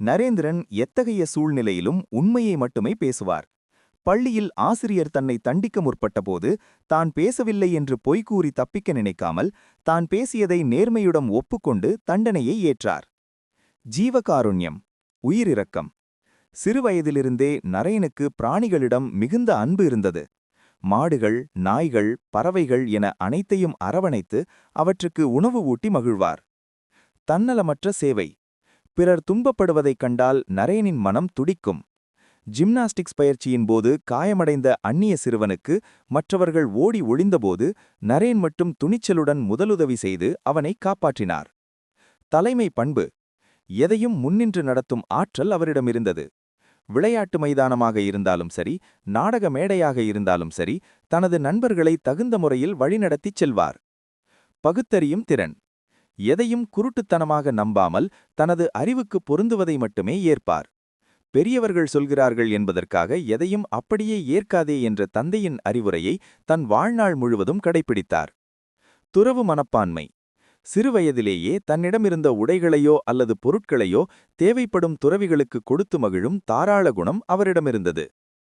நரேந்திரன் எத்தகைய சூழ்நிலையிலும் உண்மையை மட்டுமே பேசுவார். பள்ளியில் ஆசிரியர் தன்னை தண்டிக்க முற்பட்டபோது தான் பேசவில்லை என்று பொய்கூறி தப்பிக்க நினைக்காமல் தான் பேசியதை நேர்மையுடன் ஒப்புக்கொண்டு தண்டனையை ஏற்றார். ஜீவகாருண்யம், உயிரிரக்கம். சிறுவயதிலிருந்தே நரேனுக்கு பிராணிகளிடம் மிகுந்த அன்பு இருந்தது. மாடுகள், நாய்கள், பறவைகள் என அனைத்தையும் அரவணைத்து அவற்றுக்கு உணவு ஊட்டி மகிழ்வார். தன்னலமற்ற சேவை. பிறர் துன்பப்படுவதைக் கண்டால் நரேனின் மனம் துடிக்கும். ஜிம்னாஸ்டிக்ஸ் பயிற்சியின் போது காயமடைந்த அந்நிய சிறுவனுக்கு மற்றவர்கள் ஓடி ஒளிந்தபோது நரேன் மட்டும் துணிச்சலுடன் முதலுதவி செய்து அவனை காப்பாற்றினார். தலைமை பண்பு. எதையும் முன்னின்று நடத்தும் ஆற்றல் அவரிடமிருந்தது. விளையாட்டு மைதானமாக இருந்தாலும் சரி, நாடக மேடையாக இருந்தாலும் சரி, தனது நண்பர்களை தகுந்த முறையில் வழிநடத்திச் செல்வார். பகுத்தறியும் திறன். எதையும் குருட்டுத்தனமாக நம்பாமல் தனது அறிவுக்கு பொருந்துவதை மட்டுமே ஏற்பார். பெரியவர்கள் சொல்கிறார்கள் என்பதற்காக எதையும் அப்படியே ஏற்காதே என்ற தந்தையின் அறிவுரையை தன் வாழ்நாள் முழுவதும் கடைப்பிடித்தார். துறவு மனப்பான்மை. சிறுவயதிலேயே தன்னிடமிருந்த உடைகளையோ அல்லது பொருட்களையோ தேவைப்படும் துறவிகளுக்கு கொடுத்து மகிழும் தாராள குணம் அவரிடமிருந்தது.